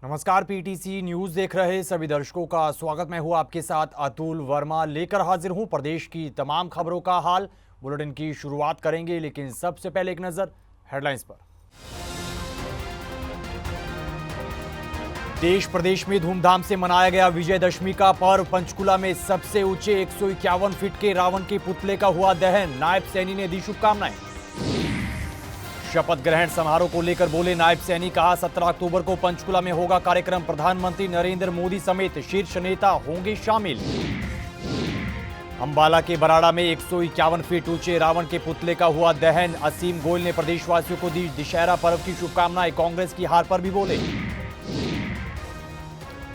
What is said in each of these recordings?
नमस्कार, PTC news देख रहे सभी दर्शकों का स्वागत। मैं हूं आपके साथ अतुल वर्मा, लेकर हाजिर हूं प्रदेश की तमाम खबरों का हाल। बुलेटिन की शुरुआत करेंगे, लेकिन सबसे पहले एक नजर हेडलाइंस पर। देश प्रदेश में धूमधाम से मनाया गया विजयदशमी का पर्व। पंचकुला में सबसे ऊंचे 151 फीट के रावण के पुतले का हुआ दहन। नायब सैनी ने दी शुभकामनाएं। शपथ ग्रहण समारोह को लेकर बोले नायब सैनी, कहा 17 अक्टूबर को पंचकुला में होगा कार्यक्रम। प्रधानमंत्री नरेंद्र मोदी समेत शीर्ष नेता होंगे शामिल। अंबाला के बराड़ा में 151 फीट ऊंचे रावण के पुतले का हुआ दहन। असीम गोयल ने प्रदेशवासियों को दी दशहरा पर्व की शुभकामनाएं। कांग्रेस की हार पर भी बोले।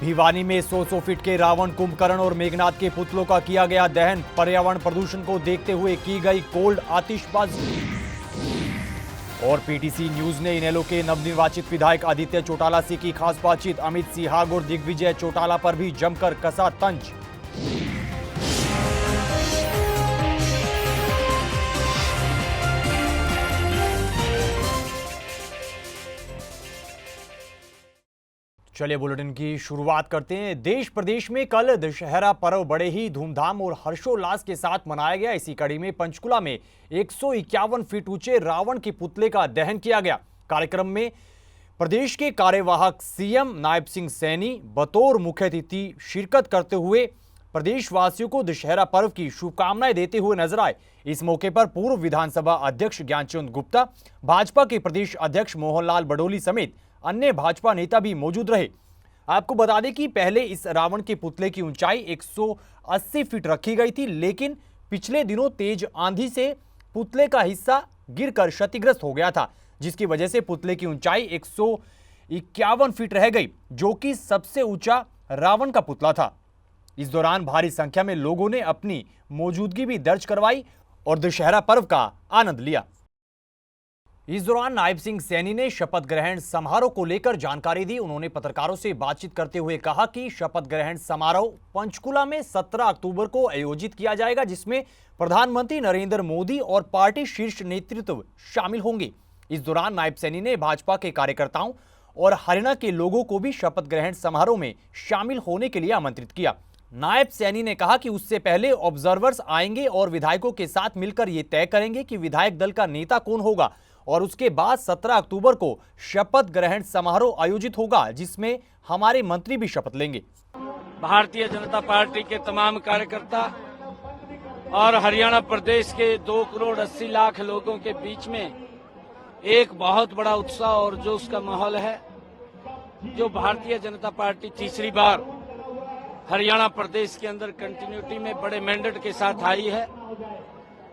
भिवानी में 100 फीट के रावण, कुंभकर्ण और मेघनाथ के पुतलों का किया गया दहन। पर्यावरण प्रदूषण को देखते हुए की गई कोल्ड आतिशबाजी। और पीटीसी न्यूज ने इनेलो के नवनिर्वाचित विधायक आदित्य चौटाला से की खास बातचीत। अमित सिहाग और दिग्विजय चौटाला पर भी जमकर कसा तंज। चलिए बुलेटिन की शुरुआत करते हैं। देश प्रदेश में कल दशहरा पर्व बड़े ही धूमधाम और हर्षोल्लास के साथ मनाया गया। इसी कड़ी में पंचकुला में 151 फीट ऊंचे रावण के पुतले का दहन किया गया। कार्यक्रम में प्रदेश के कार्यवाहक सीएम नायब सिंह सैनी बतौर मुख्य अतिथि शिरकत करते हुए प्रदेशवासियों को दशहरा पर्व की शुभकामनाएं देते हुए नजर आए। इस मौके पर पूर्व विधानसभा अध्यक्ष ज्ञानचंद गुप्ता, भाजपा के प्रदेश अध्यक्ष मोहनलाल बडोली समेत अन्य भाजपा नेता भी मौजूद रहे। आपको बता दें कि पहले इस रावण के पुतले की ऊंचाई 180 फीट रखी गई थी, लेकिन पिछले दिनों तेज आंधी से पुतले का हिस्सा गिरकर क्षतिग्रस्त हो गया था, जिसकी वजह से पुतले की ऊंचाई 151 फीट रह गई, जो कि सबसे ऊंचा रावण का पुतला था। इस दौरान भारी संख्या में लोगों ने अपनी मौजूदगी भी दर्ज करवाई और दशहरा पर्व का आनंद लिया। इस दौरान नायब सिंह सैनी ने शपथ ग्रहण समारोह को लेकर जानकारी दी। उन्होंने पत्रकारों से बातचीत करते हुए कहा कि शपथ ग्रहण समारोह पंचकुला में 17 अक्टूबर को आयोजित किया जाएगा, जिसमें प्रधानमंत्री नरेंद्र मोदी और पार्टी शीर्ष नेतृत्व शामिल होंगे। इस दौरान नायब सैनी ने भाजपा के कार्यकर्ताओं और हरियाणा के लोगों को भी शपथ ग्रहण समारोह में शामिल होने के लिए आमंत्रित किया। नायब सैनी ने कहा कि उससे पहले ऑब्जर्वर्स आएंगे और विधायकों के साथ मिलकर ये तय करेंगे कि विधायक दल का नेता कौन होगा, और उसके बाद 17 अक्टूबर को शपथ ग्रहण समारोह आयोजित होगा, जिसमें हमारे मंत्री भी शपथ लेंगे। भारतीय जनता पार्टी के तमाम कार्यकर्ता और हरियाणा प्रदेश के 2 करोड़ 80 लाख लोगों के बीच में एक बहुत बड़ा उत्साह और जोश का माहौल है। जो भारतीय जनता पार्टी तीसरी बार हरियाणा प्रदेश के अंदर कंटिन्यूटी में बड़े मैंडेट के साथ आई है।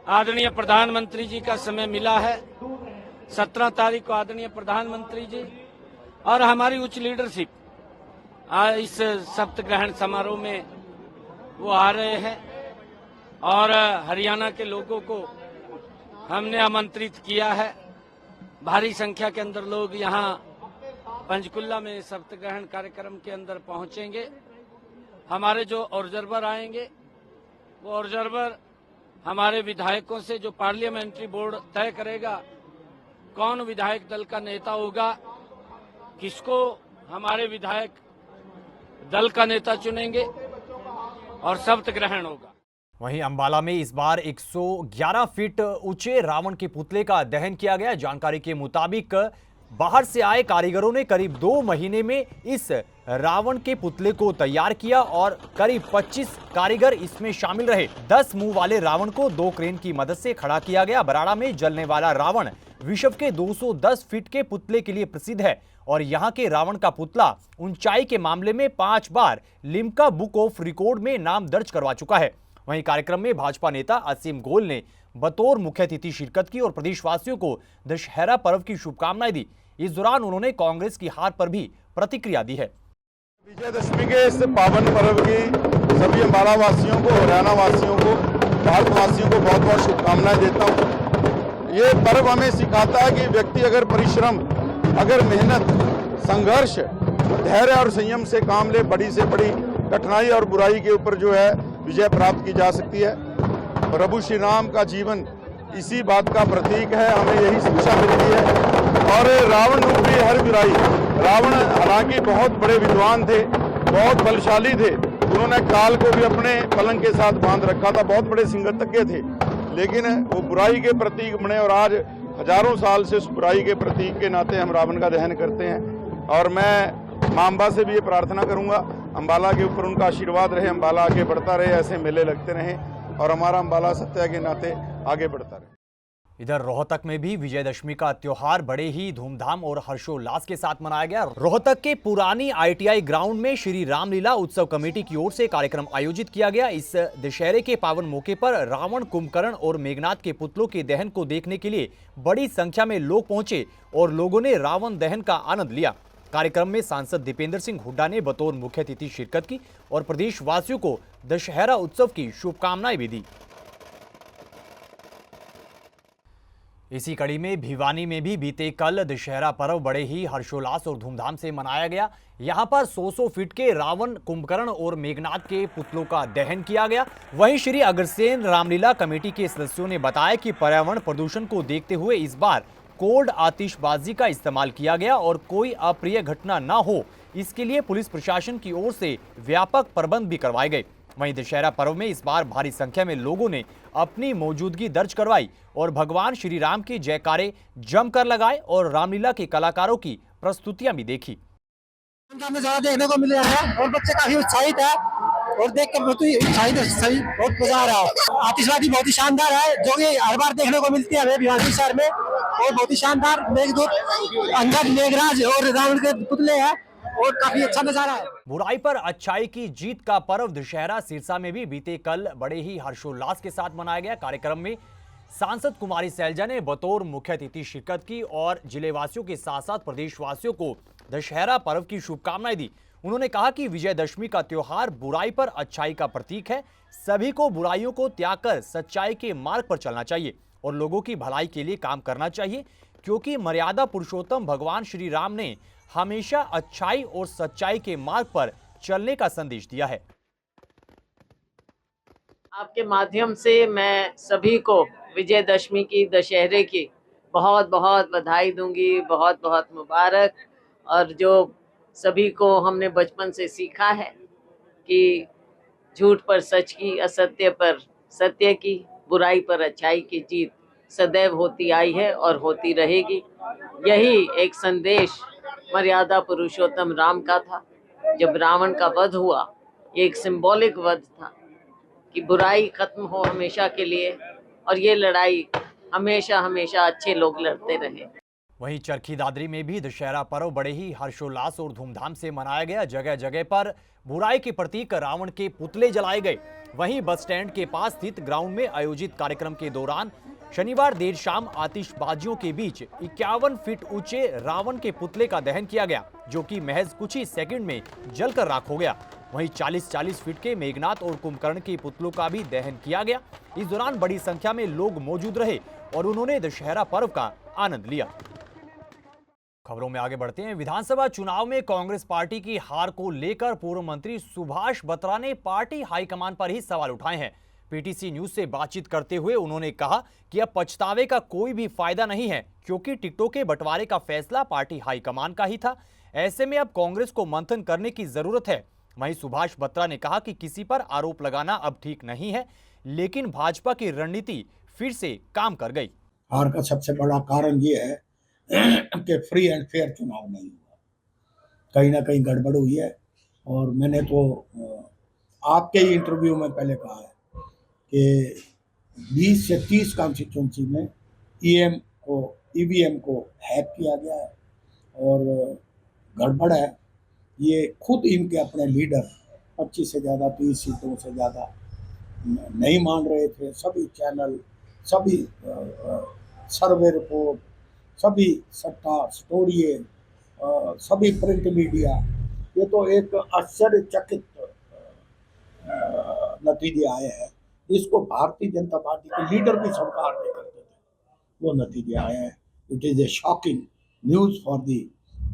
आदरणीय प्रधानमंत्री जी का समय मिला है। 17 तारीख को आदरणीय प्रधानमंत्री जी और हमारी उच्च लीडरशिप इस शपथ ग्रहण समारोह में वो आ रहे हैं, और हरियाणा के लोगों को हमने आमंत्रित किया है। भारी संख्या के अंदर लोग यहाँ पंचकुला में शपथ ग्रहण कार्यक्रम के अंदर पहुंचेंगे। हमारे जो ऑब्जर्वर आएंगे, वो ऑब्जर्वर हमारे विधायकों से जो पार्लियामेंट्री बोर्ड तय करेगा कौन विधायक दल का नेता होगा, किसको हमारे विधायक दल का नेता चुनेंगे, और शपथ ग्रहण होगा। वहीं अंबाला में इस बार 111 फीट ऊंचे रावण के पुतले का दहन किया गया। जानकारी के मुताबिक बाहर से आए कारीगरों ने करीब 2 महीने में इस रावण के पुतले को तैयार किया और करीब 25 कारीगर इसमें शामिल रहे। 10 मुंह वाले रावण को 2 क्रेन की मदद से खड़ा किया गया। बराड़ा में जलने वाला रावण विश्व के 210 फीट के पुतले के लिए प्रसिद्ध है, और यहाँ के रावण का पुतला ऊंचाई के मामले में 5 बार लिम्का बुक ऑफ रिकॉर्ड में नाम दर्ज करवा चुका है। वहीं कार्यक्रम में भाजपा नेता असीम गोयल ने बतौर मुख्य अतिथि शिरकत की और प्रदेशवासियों को दशहरा पर्व की शुभकामनाएं दी। इस दौरान उन्होंने कांग्रेस की हार पर भी प्रतिक्रिया दी है। विजयदशमी के इस पावन पर्व की सभी अंबाला वासियों को, हरियाणा वासियों को, भारतवासियों को बहुत बहुत शुभकामनाएं देता हूं। ये पर्व हमें सिखाता है कि व्यक्ति अगर परिश्रम, अगर मेहनत, संघर्ष, धैर्य और संयम से काम ले, बड़ी से बड़ी कठिनाई और बुराई के ऊपर जो है विजय प्राप्त की जा सकती है। प्रभु श्री राम का जीवन इसी बात का प्रतीक है, हमें यही शिक्षा मिलती है। और रावण रूपी हर बुराई रावण हालांकि बहुत बड़े विद्वान थे, बहुत बलशाली थे, उन्होंने काल को भी अपने पलंग के साथ बांध रखा था, बहुत बड़े सिंगतज्ञ थे, लेकिन वो बुराई के प्रतीक बने और आज हजारों साल से उस बुराई के प्रतीक के नाते हम रावण का दहन करते हैं। और मैं मां अम्बा से भी ये प्रार्थना करूंगा, अम्बाला के ऊपर उनका आशीर्वाद रहे, अम्बाला आगे बढ़ता रहे, ऐसे मेले लगते रहें और हमारा अम्बाला सत्या के नाते आगे बढ़ता रहे। इधर रोहतक में भी विजयदशमी का त्योहार बड़े ही धूमधाम और हर्षोल्लास के साथ मनाया गया। रोहतक के पुरानी आईटीआई ग्राउंड में श्री रामलीला उत्सव कमेटी की ओर से कार्यक्रम आयोजित किया गया। इस दशहरे के पावन मौके पर रावण, कुंभकर्ण और मेघनाथ के पुतलों के दहन को देखने के लिए बड़ी संख्या में लोग पहुंचे और लोगों ने रावण दहन का आनंद लिया। कार्यक्रम में सांसद दीपेंद्र सिंह हुड्डा ने बतौर मुख्य अतिथि शिरकत की और प्रदेशवासियों को दशहरा उत्सव की शुभकामनाएं भी दी। इसी कड़ी में भिवानी में भी बीते कल दशहरा पर्व बड़े ही हर्षोल्लास और धूमधाम से मनाया गया। यहां पर 100 फीट के रावण, कुंभकर्ण और मेघनाथ के पुतलों का दहन किया गया। वहीं श्री अग्रसेन रामलीला कमेटी के सदस्यों ने बताया कि पर्यावरण प्रदूषण को देखते हुए इस बार कोल्ड आतिशबाजी का इस्तेमाल किया गया और कोई अप्रिय घटना न हो, इसके लिए पुलिस प्रशासन की ओर से व्यापक प्रबंध भी करवाए गए। वहीं दशहरा पर्व में इस बार भारी संख्या में लोगों ने अपनी मौजूदगी दर्ज करवाई और भगवान श्री राम के जयकारे जमकर लगाए और रामलीला के कलाकारों की प्रस्तुतियां भी देखी। ज्यादा देखने को मिल रहा है और बच्चे काफी उत्साहित है और देख कर बहुत ही उत्साहित सही बहुत मजा आ रहा है। आतिशबाजी बहुत ही शानदार है जो कि हर बार देखने को मिलती है हमें भिवानी शहर में और बहुत ही शानदार मेघदूत, अंगद, मेघराज और रावण के पुतले हैं और काफी अच्छा नजारा है। बुराई पर अच्छाई की जीत का पर्व दशहरा सिरसा में भी बीते कल बड़े ही हर्षोल्लास के साथ मनाया गया। कार्यक्रम में सांसद कुमारी सैलजा ने बतौर मुख्य अतिथि शिरकत की और जिलेवासियों के साथ साथ प्रदेशवासियों को दशहरा पर्व की शुभकामनाएं दी। उन्होंने कहा कि विजयदशमी का त्योहार बुराई पर अच्छाई का प्रतीक है। सभी को बुराइयों को त्याग कर सच्चाई के मार्ग पर चलना चाहिए और लोगों की भलाई के लिए काम करना चाहिए, क्योंकि मर्यादा पुरुषोत्तम भगवान श्री राम ने हमेशा अच्छाई और सच्चाई के मार्ग पर चलने का संदेश दिया है। आपके माध्यम से मैं सभी को विजयदशमी की, दशहरे की बहुत बहुत बधाई दूंगी, बहुत बहुत मुबारक। और जो सभी को हमने बचपन से सीखा है कि झूठ पर सच की, असत्य पर सत्य की, बुराई पर अच्छाई की जीत सदैव होती आई है और होती रहेगी। यही एक संदेश मर्यादा पुरुषोत्तम राम का था। जब रावण का वध हुआ, ये एक सिंबॉलिक वध था कि बुराई खत्म हो हमेशा के लिए और ये लड़ाई हमेशा हमेशा अच्छे लोग लड़ते रहे। वहीं चरखी दादरी में भी दशहरा पर्व बड़े ही हर्षोल्लास और धूमधाम से मनाया गया। जगह जगह पर बुराई के प्रतीक रावण के पुतले जलाए गए। वहीं बस स्टैंड के पास स्थित ग्राउंड में आयोजित कार्यक्रम के दौरान शनिवार देर शाम आतिशबाजियों के बीच 51 फीट ऊंचे रावण के पुतले का दहन किया गया, जो कि महज कुछ ही सेकंड में जलकर राख हो गया। वहीं 40-40 फीट के मेघनाथ और कुंभकर्ण के पुतलों का भी दहन किया गया। इस दौरान बड़ी संख्या में लोग मौजूद रहे और उन्होंने दशहरा पर्व का आनंद लिया। खबरों में आगे बढ़ते हैं। विधानसभा चुनाव में कांग्रेस पार्टी की हार को लेकर पूर्व मंत्री सुभाष बत्रा ने पार्टी हाईकमान पर ही सवाल उठाए हैं। पीटीसी न्यूज से बातचीत करते हुए उन्होंने कहा कि अब पछतावे का कोई भी फायदा नहीं है, क्योंकि टिकटों के बंटवारे का फैसला पार्टी हाईकमान का ही था। ऐसे में अब कांग्रेस को मंथन करने की जरूरत है। वहीं सुभाष बत्रा ने कहा कि किसी पर आरोप लगाना अब ठीक नहीं है, लेकिन भाजपा की रणनीति फिर से काम कर गई। हार का सबसे बड़ा कारण ये है कि फ्री एंड फेयर चुनाव नहीं हुआ, कहीं ना कहीं गड़बड़ हुई है। और मैंने तो आपके ही इंटरव्यू में पहले कहा है कि 20 से 30 कॉन्स्टिट्यूंसी में ईवीएम को हैक किया गया है और गड़बड़ है। ये खुद इनके अपने लीडर 25 से ज़्यादा, 30 सीटों से ज़्यादा नहीं मान रहे थे। सभी चैनल, सभी सर्वे रिपोर्ट, सभी सट्टा स्टोरी, सभी प्रिंट मीडिया, ये तो एक आश्चर्यचकित नतीजे आए हैं। इसको भारतीय जनता पार्टी के लीडर भी स्वीकार नहीं करते थे, वो नतीजे आए हैं। It is a shocking news for the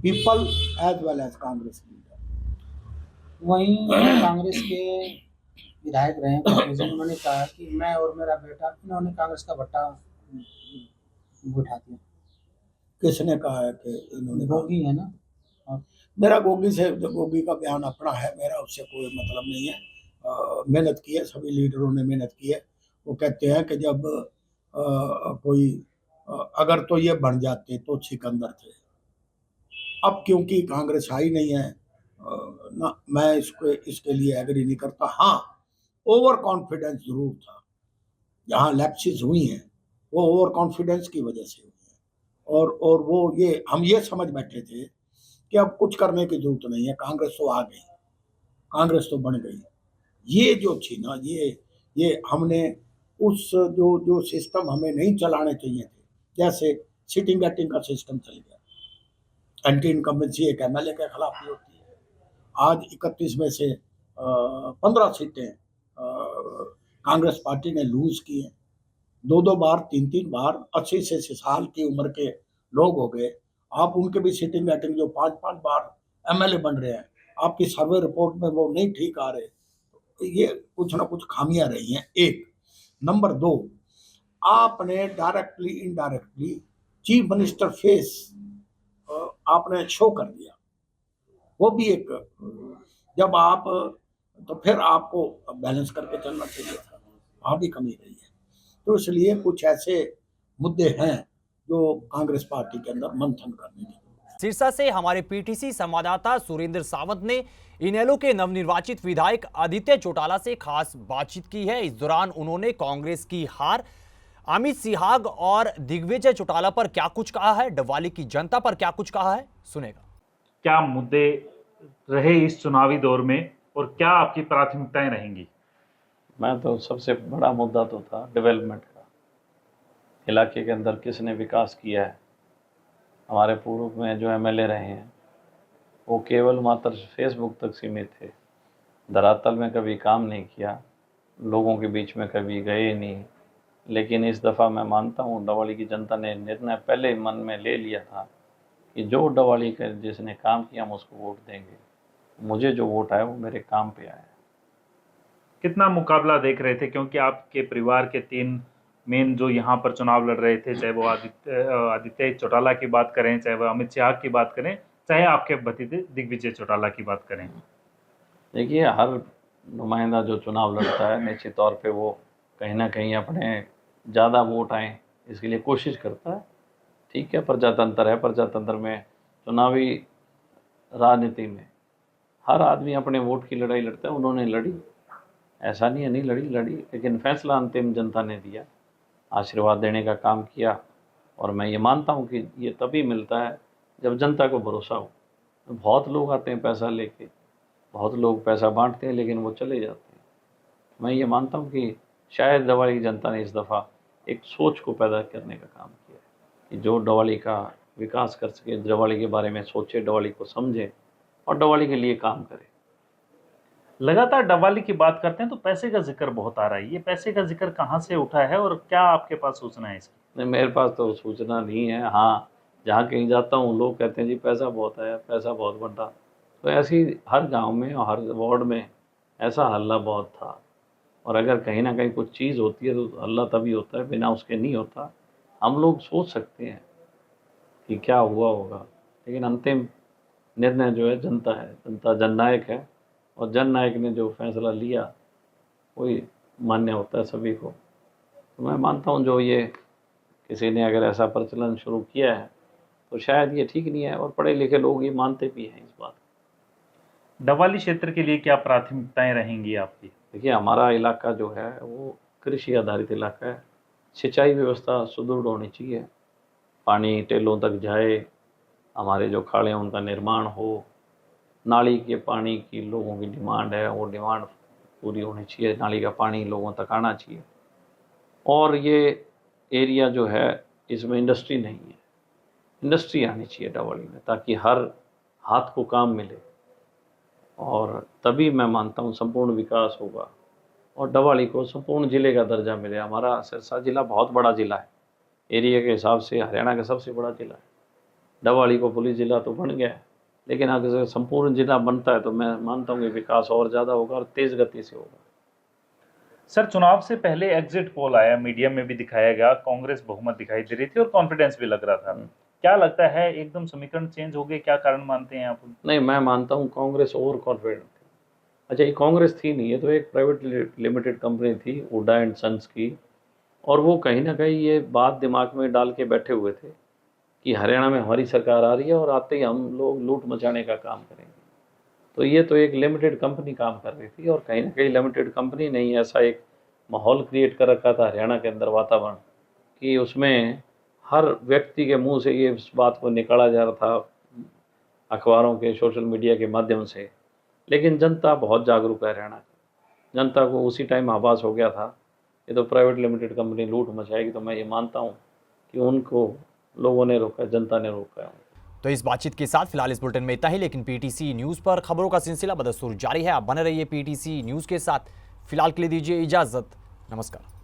people as well as Congress leader. वहीं कांग्रेस के विधायक रहे हैं, उन्होंने कहा कि मैं और मेरा बेटा, इन्होंने कांग्रेस का भट्टा उठा दिया। किसने कहा है कि इन्होंने? भोगी है ना, हाँ, मेरा गोगी का बयान अपना है, मेरा उससे कोई मतलब नहीं है। मेहनत की है, सभी लीडरों ने मेहनत की है। वो कहते हैं कि जब कोई अगर तो ये बन जाते तो सिकंदर थे। अब क्योंकि कांग्रेस आई नहीं है, ना मैं इसके लिए एग्री नहीं करता। हाँ, ओवर कॉन्फिडेंस जरूर था, जहाँ लैप्सेस हुई हैं वो ओवर कॉन्फिडेंस की वजह से हुई है। और वो हम ये समझ बैठे थे कि अब कुछ करने की जरूरत नहीं है, कांग्रेस तो आ गई, कांग्रेस तो बन गई। ये जो थी ना, ये हमने उस जो सिस्टम हमें नहीं चलाने चाहिए थे, जैसे सिटिंग बैटिंग का सिस्टम चल गया। एंटी इनकम्बेंसी एक एमएलए के खिलाफ भी होती है। आज 31 में से 15 सीटें कांग्रेस पार्टी ने लूज की हैं। 2 बार 3 बार 80 से साल की उम्र के लोग हो गए। आप उनके भी सिटिंग बैटिंग जो 5 बार एमएलए बन रहे हैं, आपकी सर्वे रिपोर्ट में वो नहीं ठीक आ रहे। ये कुछ ना कुछ खामियां रही हैं। एक नंबर 2, आपने directly indirectly chief minister face आपने शो कर दिया। वो भी एक, जब आप, तो फिर आपको बैलेंस करके चलना चाहिए था, वहाँ भी कमी रही है। तो इसलिए कुछ ऐसे मुद्दे हैं जो कांग्रेस पार्टी के अंदर मंथन करने की। सिरसा से हमारे पीटीसी संवाददाता सुरेंद्र सावंत ने इनेलो के नवनिर्वाचित विधायक आदित्य चौटाला से खास बातचीत की है। इस दौरान उन्होंने कांग्रेस की हार, अमित सिहाग और दिग्विजय चौटाला पर क्या कुछ कहा है, डबवाली की जनता पर क्या कुछ कहा है, सुनेगा। क्या मुद्दे रहे इस चुनावी दौर में और क्या आपकी प्राथमिकताएं रहेंगी? मैं तो सबसे बड़ा मुद्दा तो था डेवलपमेंट का। इलाके के अंदर किसने विकास किया है। हमारे पूर्व में जो एमएलए रहे हैं वो केवल मात्र फेसबुक तक सीमित थे, धरातल में कभी काम नहीं किया, लोगों के बीच में कभी गए नहीं। लेकिन इस दफ़ा मैं मानता हूँ डवाली की जनता ने निर्णय पहले मन में ले लिया था कि जो डवाली का जिसने काम किया हम उसको वोट देंगे। मुझे जो वोट आया वो मेरे काम पे आया। कितना मुकाबला देख रहे थे, क्योंकि आपके परिवार के 3 मेन जो यहाँ पर चुनाव लड़ रहे थे, चाहे वो आदित्य चौटाला की बात करें, चाहे वो अमित शाह की बात करें, चाहे आपके भतीजे दिग्विजय चौटाला की बात करें। देखिए, हर नुमाइंदा जो चुनाव लड़ता है निश्चित तौर पे वो कहीं ना कहीं अपने ज़्यादा वोट आए इसके लिए कोशिश करता है। ठीक है, प्रजातंत्र है, प्रजातंत्र में चुनावी राजनीति में हर आदमी अपने वोट की लड़ाई लड़ता है। उन्होंने लड़ी, ऐसा नहीं है नहीं लड़ी, लेकिन फैसला अंतिम जनता ने दिया, आशीर्वाद देने का काम किया। और मैं ये मानता हूँ कि ये तभी मिलता है जब जनता को भरोसा हो। बहुत लोग आते हैं पैसा लेके, बहुत लोग पैसा बांटते हैं लेकिन वो चले जाते हैं। मैं ये मानता हूँ कि शायद डवाली की जनता ने इस दफ़ा एक सोच को पैदा करने का काम किया कि जो डवाली का विकास कर सके, डवाली के बारे में सोचे, डवाली को समझे और डवाली के लिए काम करे। लगातार डबवाली की बात करते हैं तो पैसे का जिक्र बहुत आ रहा है। ये पैसे का जिक्र कहाँ से उठा है और क्या आपके पास सूचना है इसकी? नहीं, मेरे पास तो सूचना नहीं है। हाँ, जहाँ कहीं जाता हूँ लोग कहते हैं जी पैसा बहुत आया, पैसा बहुत बंटा। तो ऐसी हर गांव में और हर वार्ड में ऐसा हल्ला बहुत था। और अगर कहीं ना कहीं कुछ चीज़ होती है तो हल्ला तभी होता है, बिना उसके नहीं होता। हम लोग सोच सकते हैं कि क्या हुआ होगा, लेकिन अंतिम निर्णय जो है जनता है, जनता जननायक है। और जननायक ने जो फैसला लिया वही मान्य होता है सभी को। तो मैं मानता हूँ जो ये किसी ने अगर ऐसा प्रचलन शुरू किया है तो शायद ये ठीक नहीं है, और पढ़े लिखे लोग ये मानते भी हैं इस बात। डबवाली क्षेत्र के लिए क्या प्राथमिकताएं रहेंगी आपकी? देखिए, हमारा इलाका जो है वो कृषि आधारित इलाका है। सिंचाई व्यवस्था सुदृढ़ होनी चाहिए, पानी टेलों तक जाए, हमारे जो खाड़े हैं उनका निर्माण हो, नाली के पानी की लोगों की डिमांड है, वो डिमांड पूरी होनी चाहिए, नाली का पानी लोगों तक आना चाहिए। और ये एरिया जो है इसमें इंडस्ट्री नहीं है, इंडस्ट्री आनी चाहिए डबवाली में, ताकि हर हाथ को काम मिले, और तभी मैं मानता हूँ संपूर्ण विकास होगा और डबवाली को संपूर्ण ज़िले का दर्जा मिले। हमारा सिरसा ज़िला बहुत बड़ा ज़िला है, एरिया के हिसाब से हरियाणा का सबसे बड़ा ज़िला है। डबवाली को पुलिस ज़िला तो बन गया है, लेकिन अगर संपूर्ण ज़िला बनता है तो मैं मानता हूँ कि विकास और ज़्यादा होगा और तेज़ गति से होगा। सर, चुनाव से पहले एग्जिट पोल आया, मीडिया में भी दिखाया गया, कांग्रेस बहुमत दिखाई दे रही थी और कॉन्फिडेंस भी लग रहा था। क्या लगता है एकदम समीकरण चेंज हो गए, क्या कारण मानते हैं आप? नहीं, मैं मानता हूँ कांग्रेस ओवर कॉन्फिडेंट थी। अच्छा, ये कांग्रेस थी नहीं, ये तो एक प्राइवेट लिमिटेड कंपनी थी, हुड्डा एंड सन्स की, और वो कहीं ना कहीं ये बात दिमाग में डाल के बैठे हुए थे कि हरियाणा में हमारी सरकार आ रही है और आते ही हम लोग लूट मचाने का काम करेंगे। तो ये तो एक लिमिटेड कंपनी काम कर रही थी, और कहीं ना कहीं लिमिटेड कंपनी ने ही ऐसा एक माहौल क्रिएट कर रखा था हरियाणा के अंदर, वातावरण, कि उसमें हर व्यक्ति के मुंह से ये इस बात को निकाला जा रहा था, अखबारों के, सोशल मीडिया के माध्यम से। लेकिन जनता बहुत जागरूक है हरियाणा की। जनता को उसी टाइम आभास हो गया था ये तो प्राइवेट लिमिटेड कंपनी लूट मचाएगी। तो मैं ये मानता हूँ कि उनको लोगों ने रोका, जनता ने रोका है। तो इस बातचीत के साथ फिलहाल इस बुलेटिन में इतना ही, लेकिन पीटीसी न्यूज़ पर खबरों का सिलसिला बदस्तूर जारी है। आप बने रहिए पीटीसी न्यूज़ के साथ। फिलहाल के लिए दीजिए इजाज़त। नमस्कार।